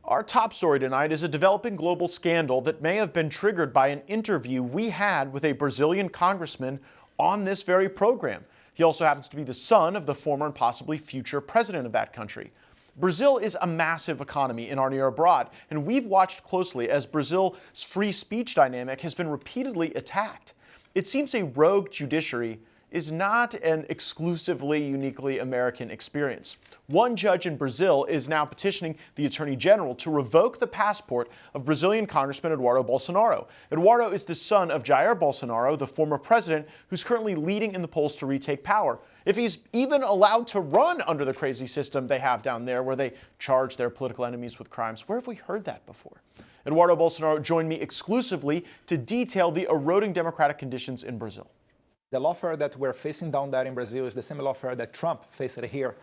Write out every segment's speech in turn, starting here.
Our top story tonight is a developing global scandal that may have been triggered by an interview we had with a Brazilian congressman on this very program. He also happens to be the son of the former and possibly future president of that country. Brazil is a massive economy in our near abroad, and we've watched closely as Brazil's free speech dynamic has been repeatedly attacked. It seems a rogue judiciary is not an exclusively, uniquely American experience. One judge in Brazil is now petitioning the Attorney General to revoke the passport of Brazilian Congressman Eduardo Bolsonaro. Eduardo is the son of Jair Bolsonaro, the former president, who's currently leading in the polls to retake power. If he's even allowed to run under the crazy system they have down there where they charge their political enemies with crimes, where have we heard that before? Eduardo Bolsonaro joined me exclusively to detail the eroding democratic conditions in Brazil. The lawfare that we're facing down there in Brazil is the same lawfare that Trump faced here.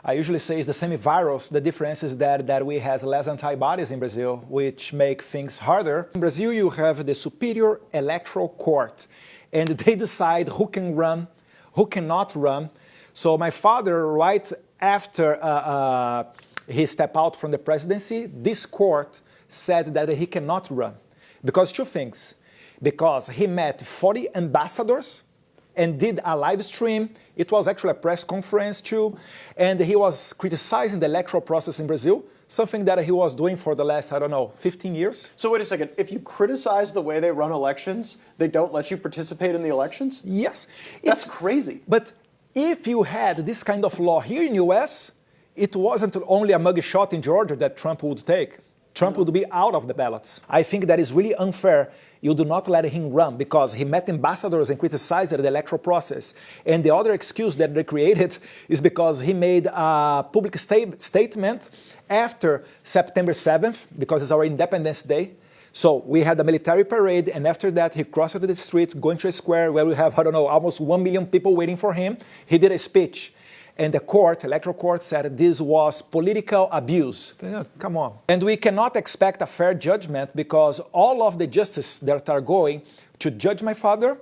I usually say it's the same virus. The difference is that we have less antibodies in Brazil, which make things harder. In Brazil, you have the Superior Electoral Court, and they decide who can run, who cannot run. So my father, right after he stepped out from the presidency, this court said that he cannot run. Because two things. Because he met 40 ambassadors and did a live stream. It was actually a press conference too. And he was criticizing the electoral process in Brazil, something that he was doing for the last, 15 years. So wait a second, if you criticize the way they run elections, they don't let you participate in the elections? Yes. That's crazy. But if you had this kind of law here in the US, it wasn't only a mugshot in Georgia that Trump would take. Trump would be out of the ballots. I think that is really unfair. You do not let him run because he met ambassadors and criticized the electoral process. And the other excuse that they created is because he made a public statement after September 7th, because it's our Independence Day. So we had a military parade, and after that he crossed the street, going to a square where we have, almost 1 million people waiting for him. He did a speech. And the court, electoral court, said this was political abuse. Come on. And we cannot expect a fair judgment because all of the justices that are going to judge my father,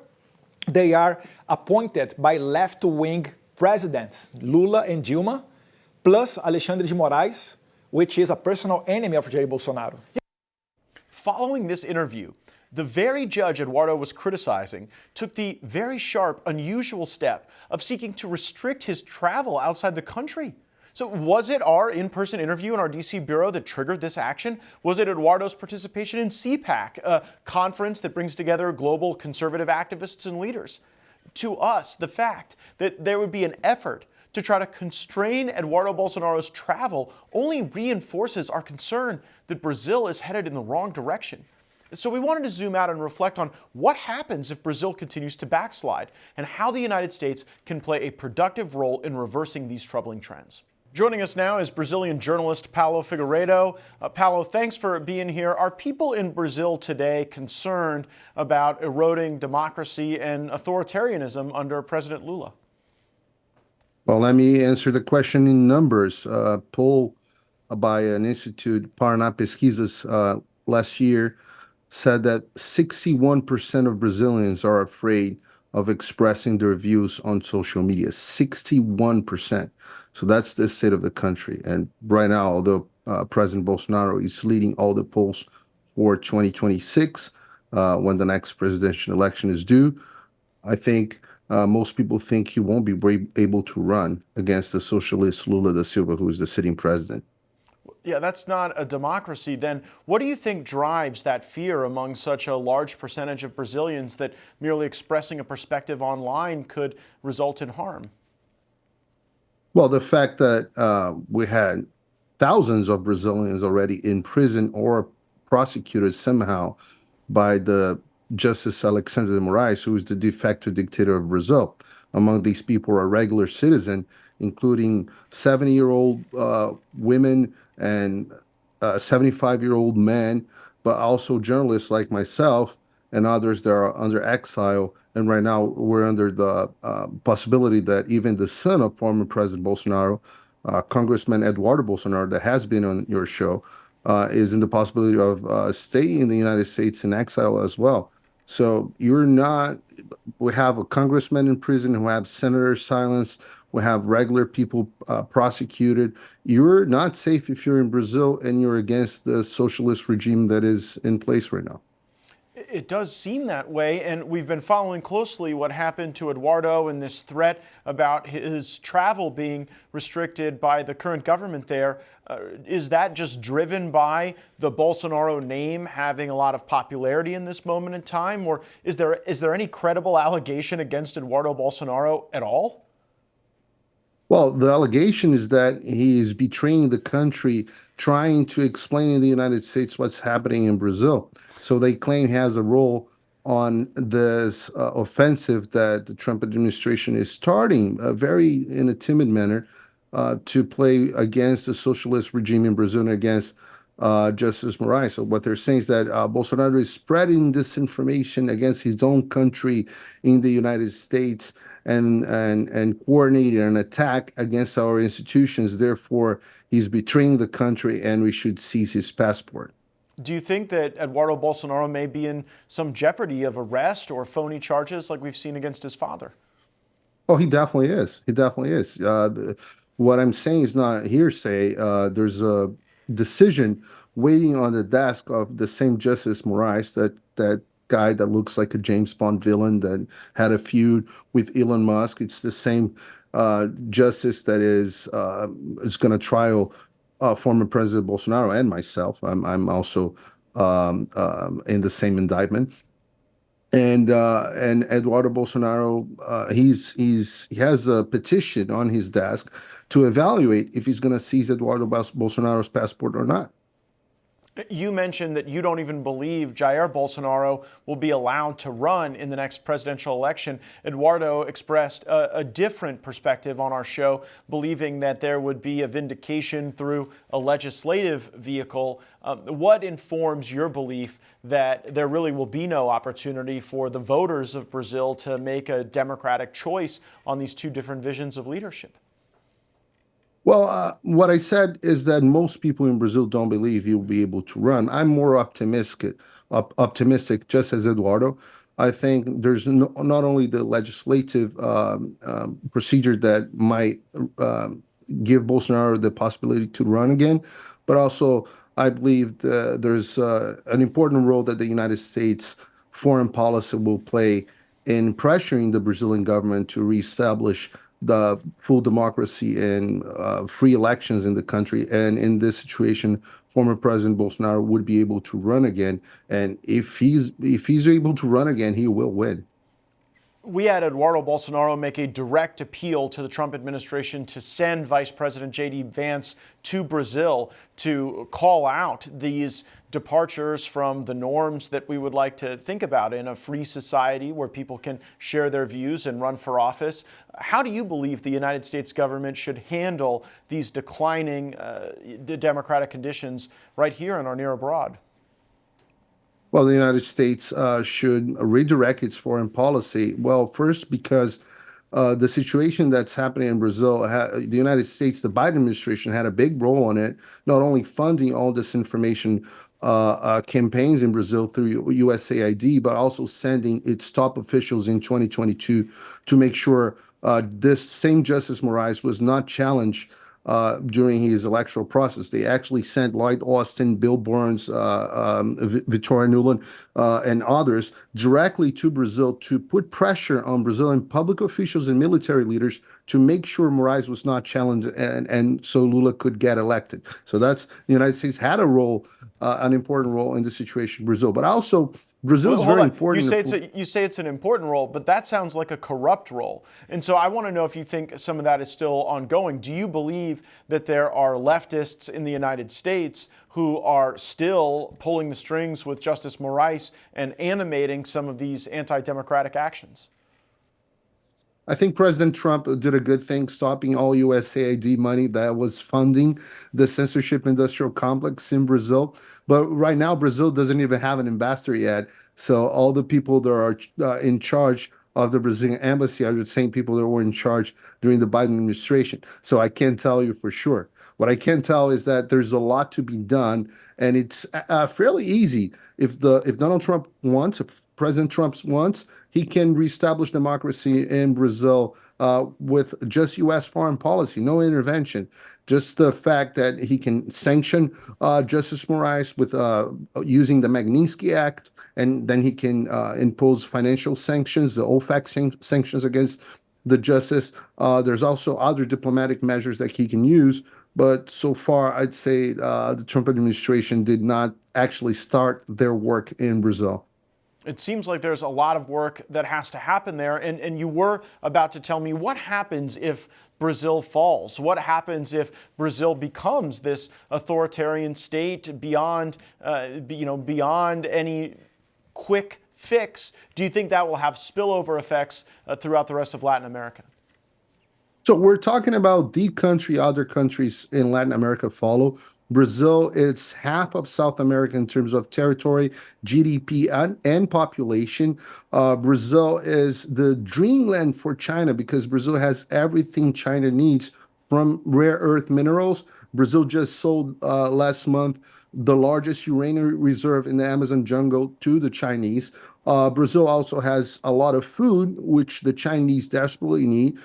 they are appointed by left-wing presidents, Lula and Dilma, plus Alexandre de Moraes, which is a personal enemy of Jair Bolsonaro. Following this interview, the very judge Eduardo was criticizing took the very sharp, unusual step of seeking to restrict his travel outside the country. So was it our in-person interview in our D.C. bureau that triggered this action? Was it Eduardo's participation in CPAC, a conference that brings together global conservative activists and leaders? To us, the fact that there would be an effort to try to constrain Eduardo Bolsonaro's travel only reinforces our concern that Brazil is headed in the wrong direction. So we wanted to zoom out and reflect on what happens if Brazil continues to backslide and how the United States can play a productive role in reversing these troubling trends. Joining us now is Brazilian journalist Paulo Figueiredo. Paulo, thanks for being here. Are people in Brazil today concerned about eroding democracy and authoritarianism under President Lula? Well, let me answer the question in numbers. A poll by an institute, Paraná Pesquisas, last year said that 61% of Brazilians are afraid of expressing their views on social media. 61%. So that's the state of the country. And right now, although President Bolsonaro is leading all the polls for 2026, when the next presidential election is due, I think most people think he won't be able to run against the socialist Lula da Silva, who is the sitting president. Yeah, that's not a democracy. Then what do you think drives that fear among such a large percentage of Brazilians that merely expressing a perspective online could result in harm? Well, the fact that we had thousands of Brazilians already in prison or prosecuted somehow by the Justice Alexandre de Moraes, who is the de facto dictator of Brazil. Among these people are regular citizens, including 70-year-old women and 75-year-old men, but also journalists like myself and others that are under exile. And right now we're under the possibility that even the son of former President Bolsonaro, Congressman Eduardo Bolsonaro, that has been on your show, is in the possibility of staying in the United States in exile as well. So we have a congressman in prison, who have senators silenced. We have regular people prosecuted. You're not safe if you're in Brazil and you're against the socialist regime that is in place right now. It does seem that way, and we've been following closely what happened to Eduardo and this threat about his travel being restricted by the current government there. Is that just driven by the Bolsonaro name having a lot of popularity in this moment in time, or is there any credible allegation against Eduardo Bolsonaro at all? Well, the allegation is that he is betraying the country, trying to explain in the United States what's happening in Brazil. So they claim he has a role on this offensive that the Trump administration is starting, very in a timid manner, to play against the socialist regime in Brazil and against Justice Moraes. So what they're saying is that Bolsonaro is spreading disinformation against his own country in the United States and coordinating an attack against our institutions. Therefore, he's betraying the country and we should seize his passport. Do you think that Eduardo Bolsonaro may be in some jeopardy of arrest or phony charges like we've seen against his father? Oh, he definitely is. He definitely is. What I'm saying is not hearsay. There's a decision waiting on the desk of the same Justice Moraes, that guy that looks like a James Bond villain that had a feud with Elon Musk. It's the same justice that is going to trial former President Bolsonaro and myself. I'm also in the same indictment. And Eduardo Bolsonaro, he has a petition on his desk to evaluate if he's going to seize Eduardo Bolsonaro's passport or not. You mentioned that you don't even believe Jair Bolsonaro will be allowed to run in the next presidential election. Eduardo expressed a different perspective on our show, believing that there would be a vindication through a legislative vehicle. What informs your belief that there really will be no opportunity for the voters of Brazil to make a democratic choice on these two different visions of leadership? Well, what I said is that most people in Brazil don't believe he'll be able to run. I'm more optimistic, just as Eduardo. I think there's not only the legislative procedure that might give Bolsonaro the possibility to run again, but also I believe there's an important role that the United States foreign policy will play in pressuring the Brazilian government to reestablish the full democracy and free elections in the country. And in this situation, former President Bolsonaro would be able to run again. And if he's able to run again, he will win. We had Eduardo Bolsonaro make a direct appeal to the Trump administration to send Vice President J.D. Vance to Brazil to call out these departures from the norms that we would like to think about in a free society where people can share their views and run for office. How do you believe the United States government should handle these declining democratic conditions right here and or near abroad? Well, the United States should redirect its foreign policy. Well, first, because the situation that's happening in Brazil, the United States, the Biden administration had a big role on it, not only funding all disinformation campaigns in Brazil through USAID, but also sending its top officials in 2022 to make sure this same Justice Moraes was not challenged during his electoral process. They actually sent Lloyd Austin, Bill Burns, Victoria Nuland, and others directly to Brazil to put pressure on Brazilian public officials and military leaders to make sure Moraes was not challenged and so Lula could get elected. So that's, the United States had a role, an important role in the situation in Brazil. But also, Brazil is very important. You say it's an important role, but that sounds like a corrupt role. And so I want to know if you think some of that is still ongoing. Do you believe that there are leftists in the United States who are still pulling the strings with Justice Moraes and animating some of these anti-democratic actions? I think President Trump did a good thing stopping all USAID money that was funding the censorship industrial complex in Brazil. But right now, Brazil doesn't even have an ambassador yet. So all the people that are in charge of the Brazilian embassy are the same people that were in charge during the Biden administration. So I can't tell you for sure. What I can tell is that there's a lot to be done, and it's fairly easy. If Donald Trump wants, if President Trump wants, he can reestablish democracy in Brazil with just U.S. foreign policy, no intervention. Just the fact that he can sanction Justice Moraes with using the Magnitsky Act, and then he can impose financial sanctions, the OFAC sanctions against the justice. There's also other diplomatic measures that he can use. But so far, I'd say the Trump administration did not actually start their work in Brazil. It seems like there's a lot of work that has to happen there. And you were about to tell me what happens if Brazil falls? What happens if Brazil becomes this authoritarian state beyond, beyond any quick fix? Do you think that will have spillover effects throughout the rest of Latin America? So we're talking about the country other countries in Latin America follow. Brazil is half of South America in terms of territory, GDP, and population. Brazil is the dreamland for China because Brazil has everything China needs, from rare earth minerals. Brazil just sold last month the largest uranium reserve in the Amazon jungle to the Chinese. Brazil also has a lot of food, which the Chinese desperately need.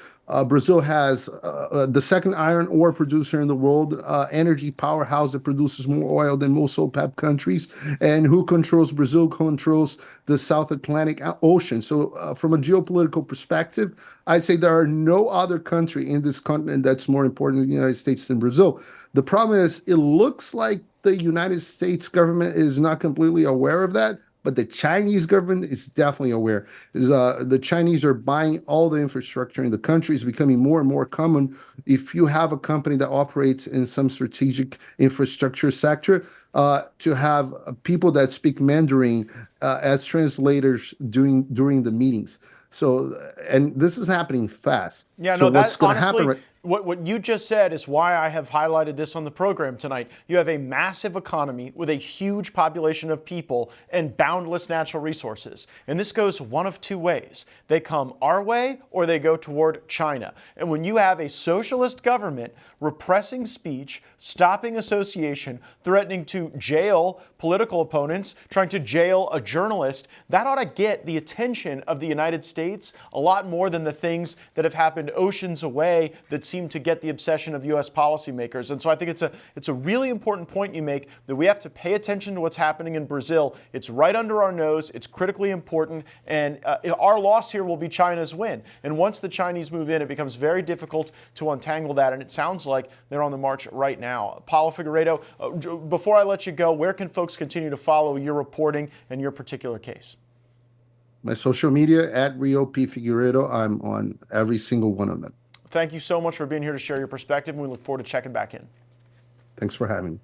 Brazil has the second iron ore producer in the world, energy powerhouse that produces more oil than most OPEC countries. And who controls Brazil controls the South Atlantic Ocean. So from a geopolitical perspective, I'd say there are no other country in this continent that's more important than the United States than Brazil. The problem is it looks like the United States government is not completely aware of that. But the Chinese government is definitely aware. The Chinese are buying all the infrastructure in the country. It's becoming more and more common. If you have a company that operates in some strategic infrastructure sector, to have people that speak Mandarin as translators during the meetings. So, and this is happening fast. Yeah, so no, that's what's going to honestly, happen right what you just said is why I have highlighted this on the program tonight. You have a massive economy with a huge population of people and boundless natural resources. And this goes one of two ways. They come our way or they go toward China. And when you have a socialist government repressing speech, stopping association, threatening to jail political opponents, trying to jail a journalist, that ought to get the attention of the United States a lot more than the things that have happened oceans away that seem to get the obsession of U.S. policymakers. And so I think it's a really important point you make, that we have to pay attention to what's happening in Brazil. It's right under our nose. It's critically important. And our loss here will be China's win. And once the Chinese move in, it becomes very difficult to untangle that. And it sounds like they're on the march right now. Paulo Figueiredo, before I let you go, where can folks continue to follow your reporting and your particular case? My social media, at Rio P. Figueiredo. I'm on every single one of them. Thank you so much for being here to share your perspective, and we look forward to checking back in. Thanks for having me.